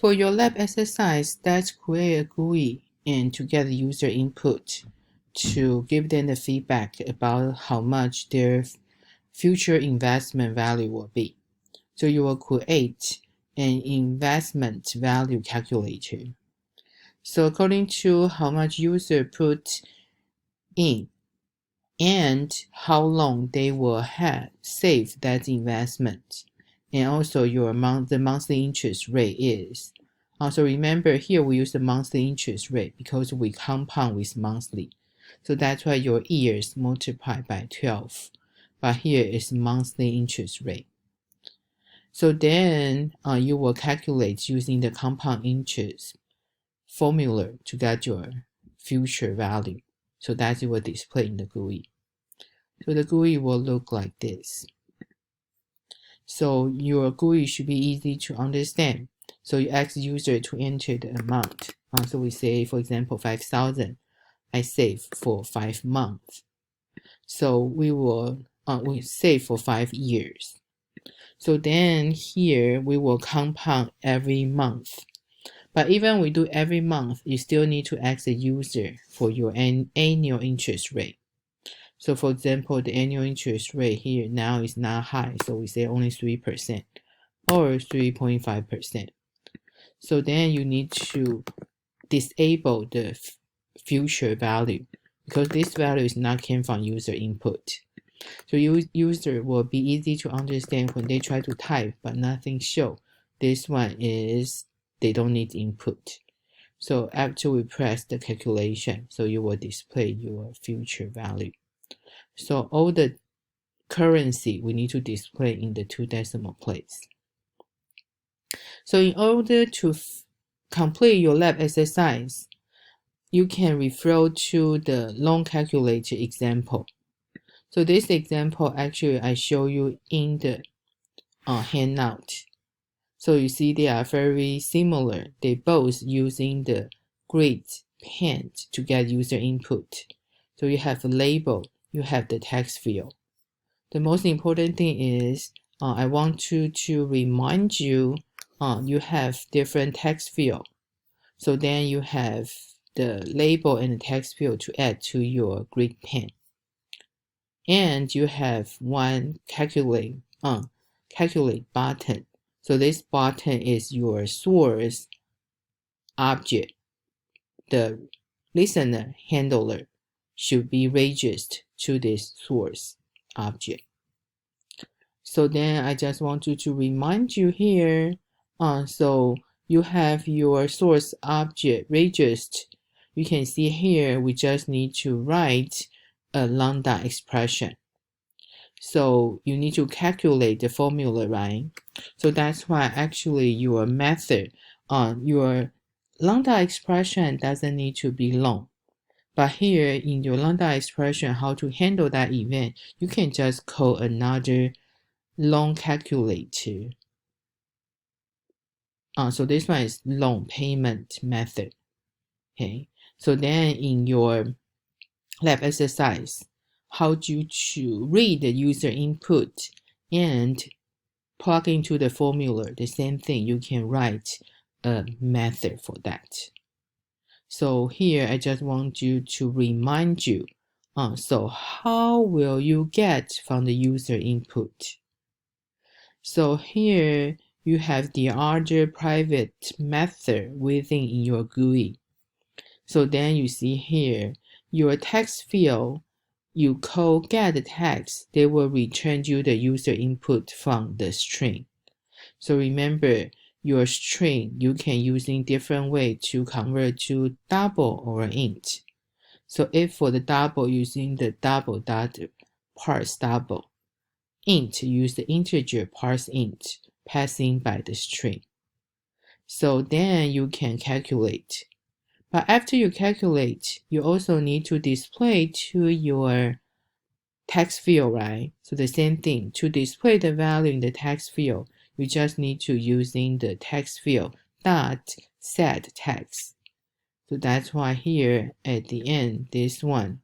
For your lab exercise, let's create a GUI and to get the user input to give them the feedback about how much their future investment value will be. So you will create an investment value calculator. So according to how much user put in and how long they will have saved that investment, and also the monthly interest rate is. Also remember here we use the monthly interest rate because we compound with monthly. So that's why your years multiply by 12. But here is monthly interest rate. So then you will calculate using the compound interest formula to get your future value. So that will display in the GUI. So the GUI will look like this. So your GUI should be easy to understand. So you ask the user to enter the amount. So we say, for example, 5,000. I save for 5 months. So we save for 5 years. So then here we will compound every month. But even we do every month, you still need to ask the user for your annual interest rate. So for example, the annual interest rate here now is not high, so we say only 3% or 3.5%. So then you need to disable the future value because this value is not came from user input. So user will be easy to understand when they try to type but nothing show. This one is they don't need input. So after we press the calculation, so you will display your future value. So all the currency we need to display in the 2 decimal place. So in order to complete your lab exercise, you can refer to the loan calculator example. So this example actually I show you in the handout. So you see they are very similar. They both using the grid pen to get user input. So you have a label, you have the text field. The most important thing is I want to remind you you have different text field. So then you have the label and the text field to add to your grid pen. And you have one calculate button. So this button is your source object. The listener handler should be registered to this source object. So then I just want to remind you here. So you have your source object registered. You can see here we just need to write a lambda expression. So you need to calculate the formula, right? So that's why actually your method, your lambda expression doesn't need to be long. But here in your lambda expression, how to handle that event, you can just call another loan calculator. So this one is loan payment method. Okay. So then in your lab exercise, how to read the user input and plug into the formula, the same thing, you can write a method for that. So here I just want you to remind you, so how will you get from the user input? So here you have the other private method within in your GUI. So then you see here, your text field, you call get text, they will return you the user input from the string. So remember, your string, you can using different way to convert to double or int. So if for the double, using the double dot parse double. Int, use the integer parse int, passing by the string. So then you can calculate. But after you calculate, you also need to display to your text field, right? So the same thing, to display the value in the text field, you just need to using the text field dot set text. So that's why here at the end, this one,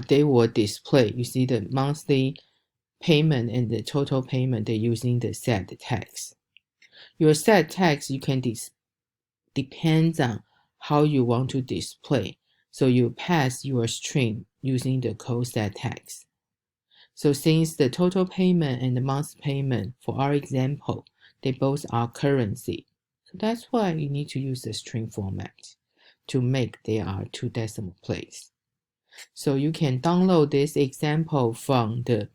they will display. You see the monthly payment and the total payment, they're using the set tags. Your set tags, you can depends on how you want to display. So you pass your string using the code set tags. So since the total payment and the month payment, for our example, they both are currency. So that's why you need to use the string format to make there are 2 decimal places. So you can download this example from the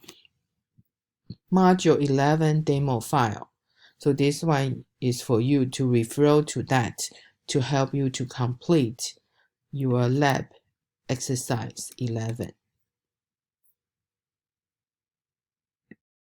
Module 11 demo file. So this one is for you to refer to that to help you to complete your lab exercise 11.